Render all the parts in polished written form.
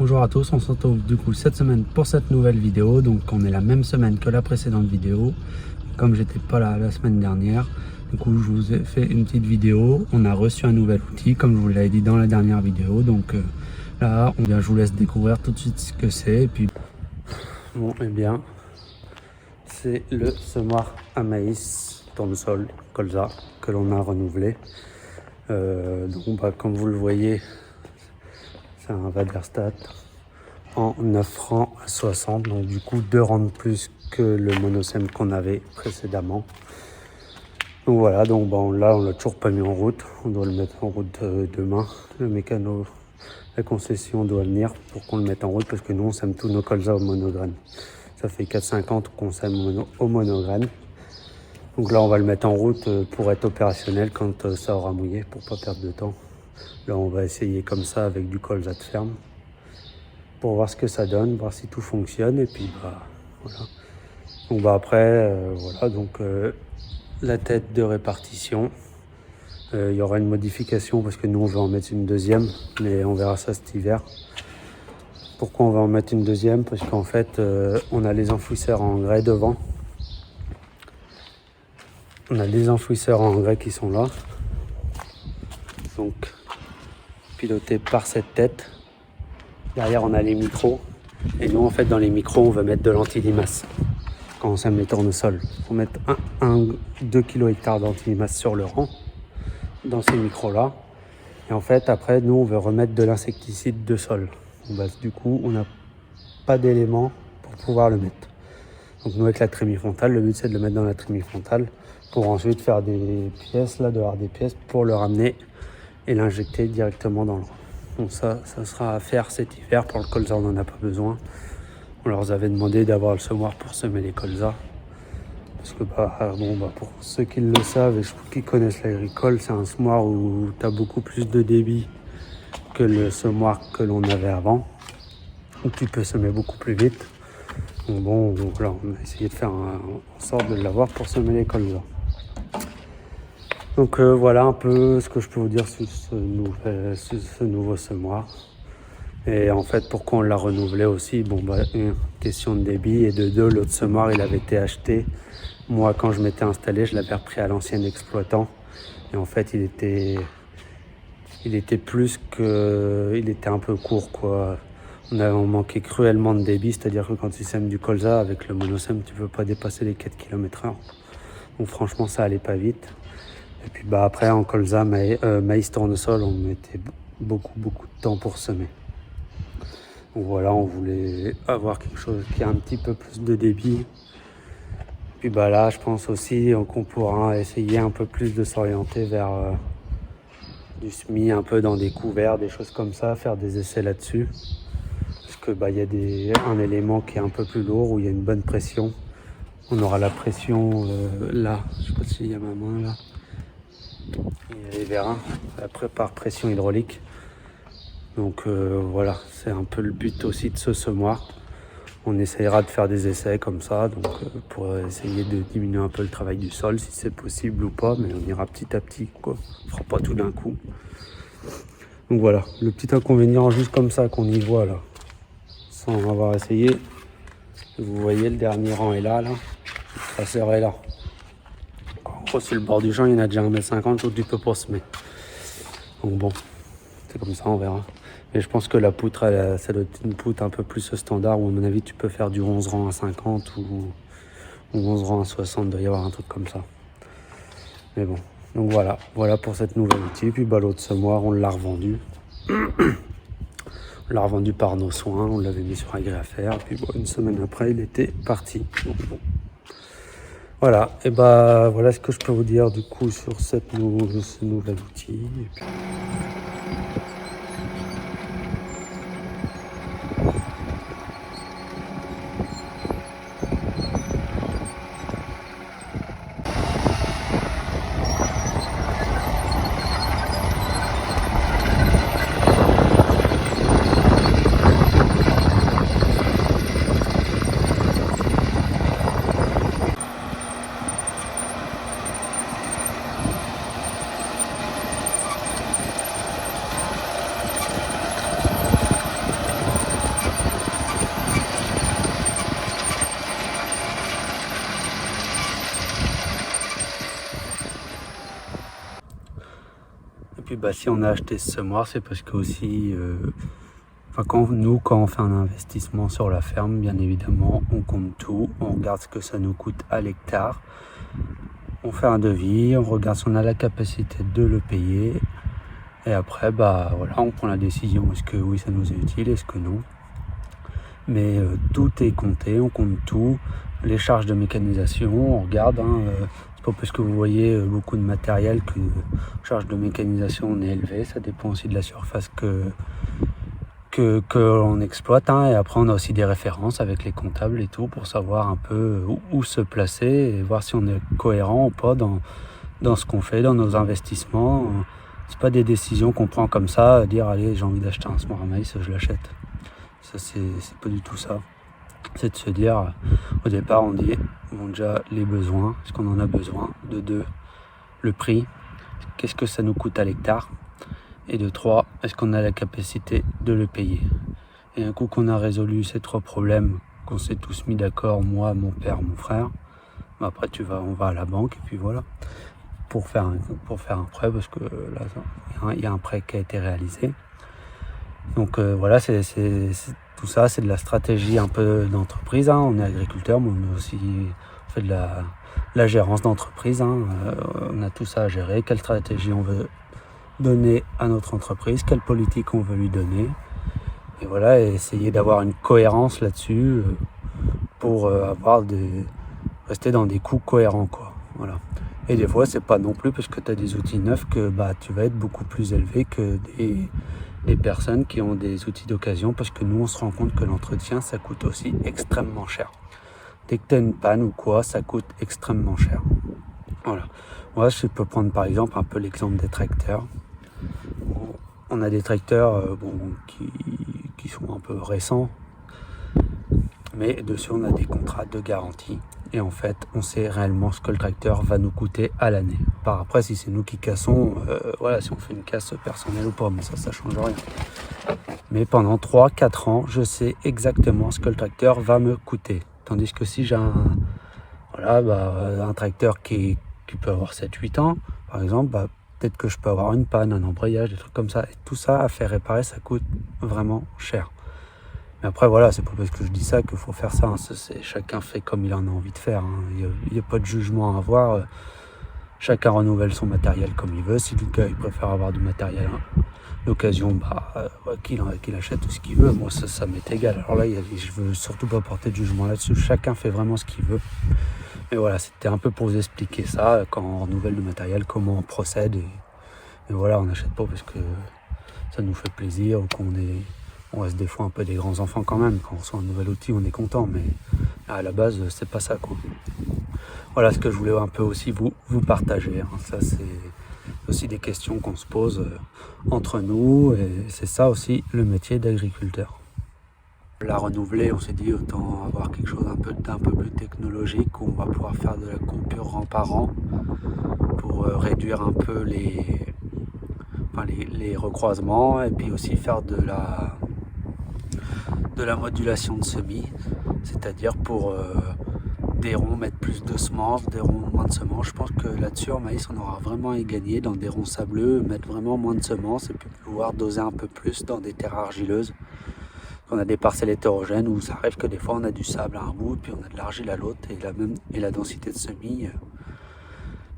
Bonjour à tous, on se retrouve du coup cette semaine pour cette nouvelle vidéo. Donc on est la même semaine que la précédente vidéo. Comme j'étais pas là la semaine dernière, du coup je vous ai fait une petite vidéo. On a reçu un nouvel outil comme je vous l'avais dit dans la dernière vidéo. Donc là je vous laisse découvrir tout de suite ce que c'est. Et puis bon, et bien c'est le semoir à maïs tournesol colza que l'on a renouvelé. Comme vous le voyez, c'est un Waderstat en 9 francs à 60, donc du coup 2 rangs de plus que le monosem qu'on avait précédemment. Donc voilà, donc là on l'a toujours pas mis en route, on doit le mettre en route demain. Le mécano, la concession doit venir pour qu'on le mette en route parce que nous on sème tous nos colzas au monograine. Ça fait 4,50 qu'on sème au monograine. Donc là on va le mettre en route pour être opérationnel quand ça aura mouillé, pour pas perdre de temps. Là on va essayer comme ça avec du colza de ferme pour voir ce que ça donne, voir si tout fonctionne, et puis voilà. Donc après la tête de répartition, il y aura une modification parce que nous on va en mettre une deuxième, mais on verra ça cet hiver. Pourquoi on va en mettre une deuxième? Parce qu'en fait on a les enfouisseurs en engrais devant. On a les enfouisseurs en engrais qui sont là, donc pilotés par cette tête. Derrière on a les micros, et nous en fait dans les micros on va mettre de l'anti-limace. Quand on sème les tournesols, il faut mettre 2 kg/hectare d'anti-limace sur le rang dans ces micros là, et en fait après nous on veut remettre de l'insecticide de sol. Du coup on n'a pas d'éléments pour pouvoir le mettre. Donc nous avec la trémie frontale, le but c'est de le mettre dans la trémie frontale pour ensuite faire des pièces, là dehors des pièces pour le ramener et l'injecter directement dans le rang. Donc ça sera à faire cet hiver. Pour le colza on n'en a pas besoin. On leur avait demandé d'avoir le semoir pour semer les colzas. Parce que pour ceux qui le savent et qui connaissent l'agricole, c'est un semoir où tu as beaucoup plus de débit que le semoir que l'on avait avant. Où tu peux semer beaucoup plus vite. Donc là, on a essayé de faire en sorte de l'avoir pour semer les colzas. Donc voilà un peu ce que je peux vous dire sur ce nouveau semoir. Et en fait, pourquoi on l'a renouvelé aussi, une question de débit, et de deux, l'autre semoir, il avait été acheté. Moi, quand je m'étais installé, je l'avais repris à l'ancien exploitant. Et en fait, il était un peu court, quoi. On manquait cruellement de débit, c'est-à-dire que quand tu sèmes du colza avec le monosem, tu ne peux pas dépasser les 4 km/h. Donc franchement, ça allait pas vite. Et puis après, en colza, maïs tournesol, on mettait beaucoup de temps pour semer. Donc voilà, on voulait avoir quelque chose qui a un petit peu plus de débit. Puis là, je pense aussi qu'on pourra essayer un peu plus de s'orienter vers du semis, un peu dans des couverts, des choses comme ça, faire des essais là-dessus. Parce que il y a un élément qui est un peu plus lourd, où il y a une bonne pression. On aura la pression là, je sais pas s'il y a ma main là. Il y a les vérins, après par pression hydraulique. Donc voilà, c'est un peu le but aussi de ce semoir. On essayera de faire des essais comme ça, pour essayer de diminuer un peu le travail du sol, si c'est possible ou pas, mais on ira petit à petit, quoi. On fera pas tout d'un coup. Donc voilà, le petit inconvénient juste comme ça qu'on y voit là, sans avoir essayé. Vous voyez, le dernier rang est là, le traceur est là. En gros, sur le bord du champ, il y en a déjà 1,50 m, tout tu peux pas semer. Donc bon, c'est comme ça, on verra. Mais je pense que la poutre, ça doit être une poutre un peu plus standard, où à mon avis tu peux faire du 11 rangs à 50 ou 11 rangs à 60, il doit y avoir un truc comme ça. Mais bon, donc voilà pour cette nouvelle outil. Puis l'autre semoir, on l'a revendu. On l'a revendu par nos soins, on l'avait mis sur agrès à faire. Puis une semaine après, il était parti. Donc, bon. Voilà, et voilà ce que je peux vous dire du coup sur ce nouvel outil. Et puis... bah, si on a acheté ce semoir, c'est parce que aussi, quand on fait un investissement sur la ferme, bien évidemment, on compte tout, on regarde ce que ça nous coûte à l'hectare, on fait un devis, on regarde si on a la capacité de le payer, et après, bah voilà, on prend la décision, est-ce que oui, ça nous est utile, est-ce que non. Mais tout est compté, on compte tout, les charges de mécanisation, on regarde, c'est pas parce que vous voyez beaucoup de matériel que la charge de mécanisation est élevée, ça dépend aussi de la surface qu'on exploite, et après on a aussi des références avec les comptables et tout pour savoir un peu où se placer et voir si on est cohérent ou pas dans ce qu'on fait, dans nos investissements. C'est pas des décisions qu'on prend comme ça, dire allez j'ai envie d'acheter un semoir à maïs, je l'achète. Ça c'est pas du tout ça. C'est de se dire, au départ on dit bon, déjà les besoins, est-ce qu'on en a besoin, de 2, le prix, qu'est-ce que ça nous coûte à l'hectare, et de 3, est-ce qu'on a la capacité de le payer. Et un coup qu'on a résolu ces 3 problèmes, qu'on s'est tous mis d'accord, moi, mon père, mon frère, bah après on va à la banque et puis voilà, pour faire un prêt, parce que là il y a un prêt qui a été réalisé. Donc voilà, c'est tout ça, c'est de la stratégie un peu d'entreprise. On est agriculteur, mais on est aussi fait de la gérance d'entreprise. On a tout ça à gérer. Quelle stratégie on veut donner à notre entreprise, quelle politique on veut lui donner. Et voilà, et essayer d'avoir une cohérence là-dessus pour rester dans des coûts cohérents, quoi. Voilà. Et des fois, c'est pas non plus parce que tu as des outils neufs que tu vas être beaucoup plus élevé que des personnes qui ont des outils d'occasion, parce que nous, on se rend compte que l'entretien, ça coûte aussi extrêmement cher. Dès que tu as une panne ou quoi, ça coûte extrêmement cher. Voilà. Moi, je peux prendre par exemple un peu l'exemple des tracteurs. On a des tracteurs qui sont un peu récents, mais dessus on a des contrats de garantie. Et en fait, on sait réellement ce que le tracteur va nous coûter à l'année. Par après, si c'est nous qui cassons, si on fait une casse personnelle ou pas, mais ça change rien. Mais pendant 3-4 ans, je sais exactement ce que le tracteur va me coûter. Tandis que si j'ai un tracteur qui peut avoir 7-8 ans, par exemple, peut-être que je peux avoir une panne, un embrayage, des trucs comme ça. Et tout ça à faire réparer, ça coûte vraiment cher. Mais après, voilà, c'est pas parce que je dis ça qu'il faut faire ça. Chacun fait comme il en a envie de faire. Il n'y a pas de jugement à avoir. Chacun renouvelle son matériel comme il veut. Si le gars il préfère avoir du matériel d'occasion, qu'il achète tout ce qu'il veut. Moi, ça m'est égal. Alors là, je veux surtout pas porter de jugement là-dessus. Chacun fait vraiment ce qu'il veut. Mais voilà, c'était un peu pour vous expliquer ça, quand on renouvelle le matériel, comment on procède. Et voilà, on n'achète pas parce que ça nous fait plaisir ou on reste des fois un peu des grands enfants quand même. Quand on reçoit un nouvel outil, on est content, mais à la base, c'est pas ça, quoi. Voilà ce que je voulais un peu aussi vous partager. Ça, c'est aussi des questions qu'on se pose entre nous, et c'est ça aussi le métier d'agriculteur. La renouveler, on s'est dit autant avoir quelque chose d'un peu plus technologique où on va pouvoir faire de la coupure rang par rang pour réduire un peu les recroisements, et puis aussi faire de la modulation de semis, c'est-à-dire pour des ronds mettre plus de semences, des ronds moins de semences. Je pense que là-dessus en maïs on aura vraiment à y gagner, dans des ronds sableux, mettre vraiment moins de semences et puis pouvoir doser un peu plus dans des terres argileuses. On a des parcelles hétérogènes où ça arrive que des fois on a du sable à un bout, puis on a de l'argile à l'autre, et la densité de semis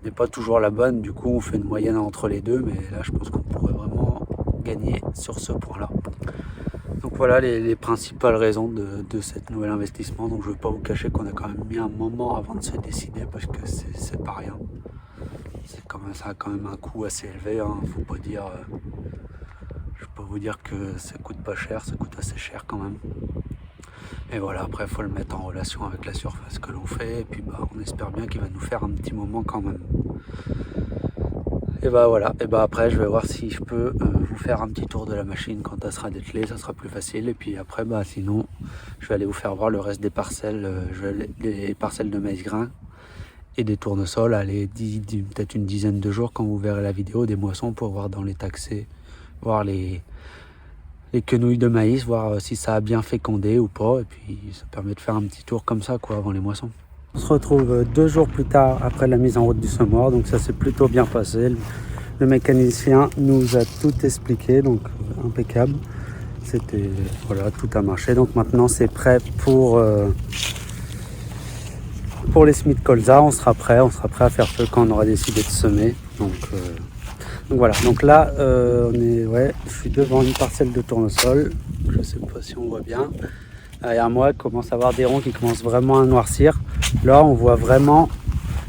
n'est pas toujours la bonne. Du coup on fait une moyenne entre les deux, mais là je pense qu'on pourrait vraiment gagner sur ce point-là. Donc voilà les principales raisons de cet nouvel investissement. Donc je ne vais pas vous cacher qu'on a quand même mis un moment avant de se décider, parce que c'est pas rien. Ça a quand même un coût assez élevé, faut pas dire... Je peux vous dire que ça coûte pas cher, ça coûte assez cher quand même. Et voilà, après il faut le mettre en relation avec la surface que l'on fait, et puis on espère bien qu'il va nous faire un petit moment quand même. Et voilà, et après je vais voir si je peux vous faire un petit tour de la machine quand elle sera dételée, ça sera plus facile. Et puis après sinon je vais aller vous faire voir le reste des parcelles, les parcelles de maïs grain et des tournesols, peut-être une dizaine de jours quand vous verrez la vidéo, des moissons, pour voir dans les taxés, voir les quenouilles de maïs, voir si ça a bien fécondé ou pas, et puis ça permet de faire un petit tour comme ça, quoi, avant les moissons. On se retrouve 2 jours plus tard après la mise en route du semoir, donc ça s'est plutôt bien passé. Le mécanicien nous a tout expliqué, donc impeccable. C'était, voilà, tout a marché. Donc maintenant c'est prêt pour les semis de colza. On sera prêt à faire feu quand on aura décidé de semer. Donc voilà, donc là je suis devant une parcelle de tournesol. Je sais pas si on voit bien. Derrière moi, il commence à avoir des ronds qui commencent vraiment à noircir. Là, on voit vraiment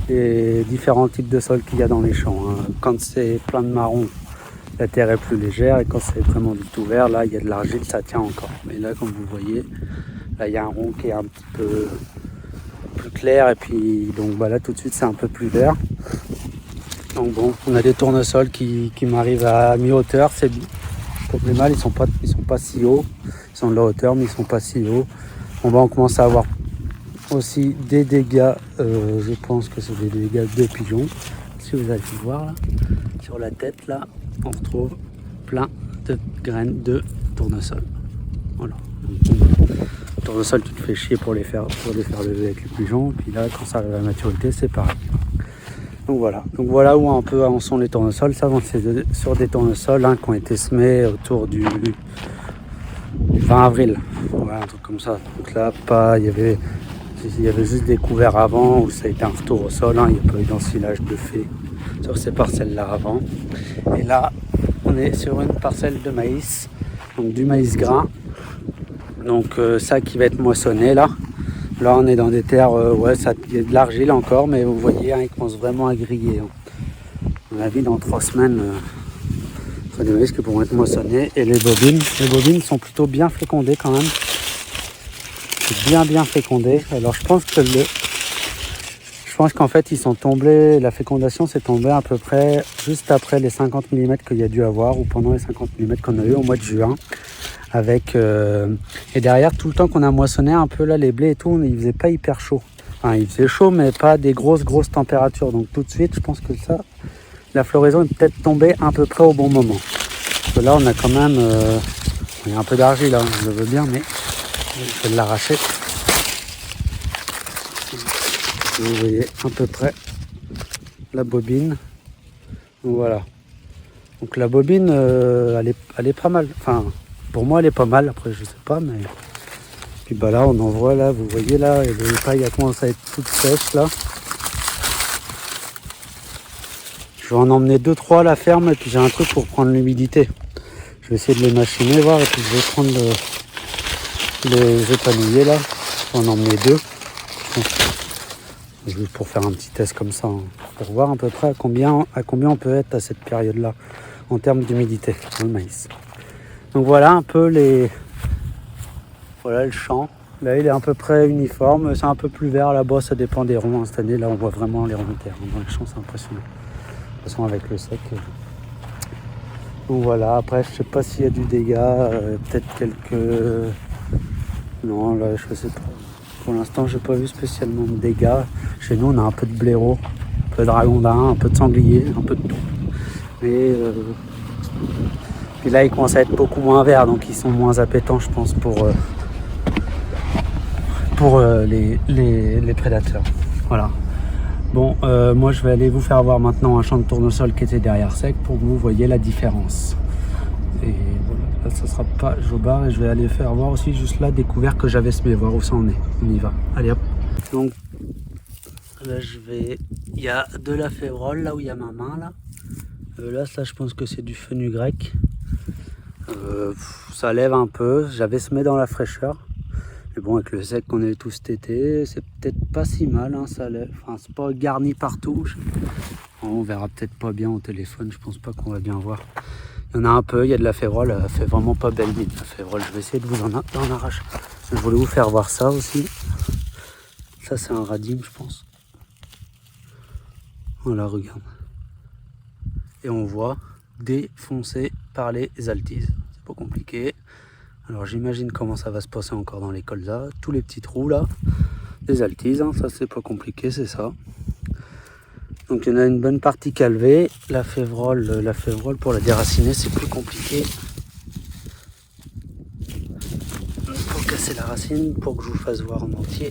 les différents types de sols qu'il y a dans les champs. Quand c'est plein de marron, la terre est plus légère, et quand c'est vraiment du tout vert, là, il y a de l'argile, ça tient encore. Mais là, comme vous voyez, là, il y a un rond qui est un petit peu plus clair, et puis donc là, tout de suite, c'est un peu plus vert. Donc bon, on a des tournesols qui m'arrivent à mi-hauteur, c'est pas mal, ils sont pas si hauts, ils sont de la hauteur, mais ils sont pas si hauts. On commence à avoir aussi des dégâts, je pense que c'est des dégâts de pigeons. Si vous allez voir là, sur la tête là, on retrouve plein de graines de tournesol. Voilà. Le tournesol, tu te fais chier pour les faire lever avec les pigeons, et puis là, quand ça arrive à la maturité, c'est pareil. Donc voilà où un peu en sont les tournesols. Ça, c'est sur des tournesols qui ont été semés autour du 20 avril. Voilà, un truc comme ça. Donc là, il y avait juste des couverts avant où ça a été un retour au sol. Il n'y a pas eu d'ensilage de fait sur ces parcelles-là avant. Et là, on est sur une parcelle de maïs, donc du maïs gras. Donc ça qui va être moissonné là. Là, on est dans des terres, il y a de l'argile encore, mais vous voyez, il commence vraiment à griller. À mon avis, dans 3 semaines, ce sera des maïs qui pourront être moissonnés. Et les bobines sont plutôt bien fécondées quand même. C'est bien fécondé. Alors, je pense qu'en fait, ils sont tombés, la fécondation s'est tombée à peu près juste après les 50 mm qu'il y a dû avoir, ou pendant les 50 mm qu'on a eu au mois de juin. Et derrière, tout le temps qu'on a moissonné un peu là les blés et tout, il faisait pas hyper chaud. Enfin, il faisait chaud, mais pas des grosses températures. Donc tout de suite, je pense que la floraison est peut-être tombée à peu près au bon moment. Parce que là, on a quand même, il y a un peu d'argile là, je le veux bien, mais je vais l'arracher. Vous voyez à peu près la bobine. Donc voilà. Donc la bobine, elle est pas mal. Enfin, pour moi, elle est pas mal. Après, je sais pas, mais puis là, on en voit là. Vous voyez là, et les pailles commencent à être toutes sèches là. Je vais en emmener 2-3 à la ferme, et puis j'ai un truc pour prendre l'humidité. Je vais essayer de les machiner, voir, et puis je vais prendre les épanouiller là. Je vais en emmener 2. Juste pour faire un petit test comme ça, pour voir à peu près à combien on peut être à cette période-là en termes d'humidité dans le maïs. Donc voilà un peu le champ. Là, il est à peu près uniforme. C'est un peu plus vert là-bas, ça dépend des ronds. Cette année, là, on voit vraiment les ronds de terre. Dans le champ, c'est impressionnant. De toute façon, avec le sec. Donc voilà, après, je sais pas s'il y a du dégât. Peut-être quelques... Non, là, je sais pas. Pour l'instant, j'ai pas vu spécialement de dégâts. Chez nous, on a un peu de blaireau, un peu de ragondin, un peu de sanglier, un peu de tout. Mais... Puis là, ils commencent à être beaucoup moins verts, donc ils sont moins appétants, je pense, pour les prédateurs. Voilà. Bon, moi, je vais aller vous faire voir maintenant un champ de tournesol qui était derrière sec pour que vous voyez la différence. Et voilà, là, ça sera pas jobard, et je vais aller faire voir aussi juste là des couverts que j'avais semés, voir où ça en est. On y va. Allez hop. Donc là, il y a de la févrole là où il y a ma main là. Là, ça, je pense que c'est du fenouil grec. Ça lève un peu, j'avais semé dans la fraîcheur, mais bon, avec le sec qu'on a eu tout cet été, c'est peut-être pas si mal, ça lève. Enfin, c'est pas garni partout. On verra peut-être pas bien au téléphone, je pense pas qu'on va bien voir. Il y en a un peu, il y a de la févrole, elle fait vraiment pas belle mine la févrole. Je vais essayer de vous en arracher. Je voulais vous faire voir ça aussi. Ça, c'est un radime, je pense. Voilà, regarde. Et on voit défoncé par les altises. C'est pas compliqué. Alors j'imagine comment ça va se passer encore dans les colzas. Tous les petits trous là, des altises, ça c'est pas compliqué, c'est ça. Donc il y en a une bonne partie calvée. La févrole pour la déraciner, c'est plus compliqué. Pour casser la racine, pour que je vous fasse voir en entier.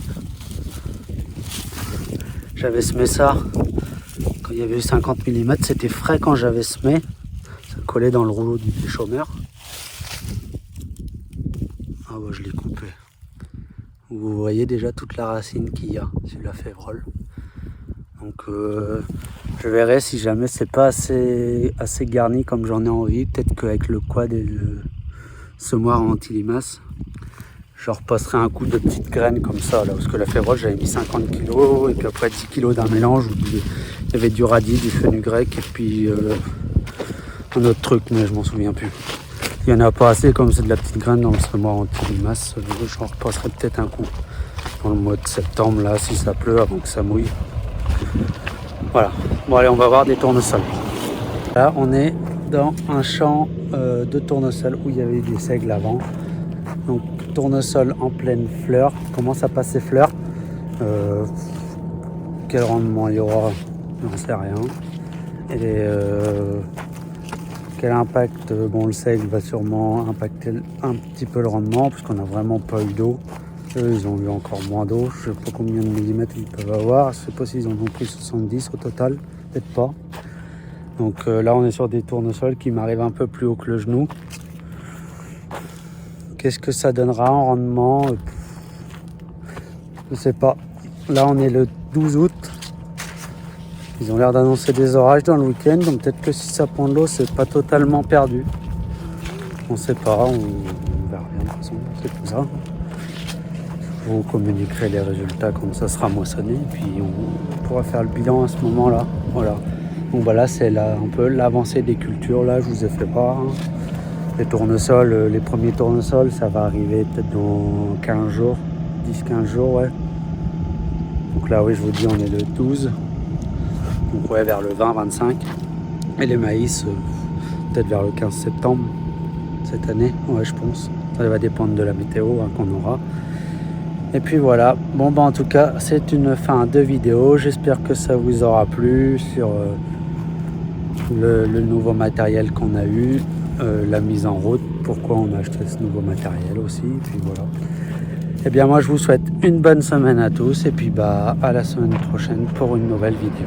J'avais semé ça quand il y avait eu 50 mm, c'était frais quand j'avais semé. Ça collait dans le rouleau du déchômeur. Ah ouais, je l'ai coupé. Vous voyez déjà toute la racine qu'il y a sur la févrole. Donc je verrai si jamais c'est pas assez garni comme j'en ai envie. Peut-être qu'avec le quad et le semoir en anti-limace, je repasserai un coup de petites graines comme ça là, parce que la févrole j'avais mis 50 kg et puis après 10 kg d'un mélange où il y avait du radis, du fenugrec et puis un autre truc, mais je m'en souviens plus. Il n'y en a pas assez comme c'est de la petite graine dans le semoir anti-limace. J'en repasserai peut-être un coup dans le mois de septembre là, si ça pleut, avant que ça mouille. Voilà. Bon allez, on va voir des tournesols. Là on est dans un champ de tournesol où il y avait des seigles avant. Donc tournesol en pleine fleur, commence à passer fleur. Quel rendement il y aura, j'en sais rien. Et quel impact, bon le seigle va sûrement impacter un petit peu le rendement puisqu'on n'a vraiment pas eu d'eau. Eux ils ont eu encore moins d'eau, je ne sais pas combien de millimètres ils peuvent avoir, je ne sais pas s'ils en ont pris 70 au total, peut-être pas. Donc là on est sur des tournesols qui m'arrivent un peu plus haut que le genou. Qu'est-ce que ça donnera en rendement? Je sais pas. Là on est le 12 août. Ils ont l'air d'annoncer des orages dans le week-end, donc peut-être que si ça prend de l'eau, c'est pas totalement perdu. On sait pas, on verra bien de toute façon, c'est tout ça. Je vous communiquerai les résultats quand ça sera moissonné, et puis on pourra faire le bilan à ce moment-là. Voilà. Donc voilà, c'est là un peu l'avancée des cultures, là je vous ai fait part. Les tournesols, les premiers tournesols, ça va arriver peut-être dans 15 jours, 10-15 jours, ouais. Donc là, oui, je vous dis, on est le 12. Donc ouais, vers le 20-25. Et les maïs, peut-être vers le 15 septembre cette année, ouais, je pense. Ça va dépendre de la météo qu'on aura. Et puis voilà, bon bah en tout cas, c'est une fin de vidéo. J'espère que ça vous aura plu sur le nouveau matériel qu'on a eu. La mise en route, pourquoi on a acheté ce nouveau matériel aussi, et puis voilà. Et bien moi je vous souhaite une bonne semaine à tous, et puis bah à la semaine prochaine pour une nouvelle vidéo.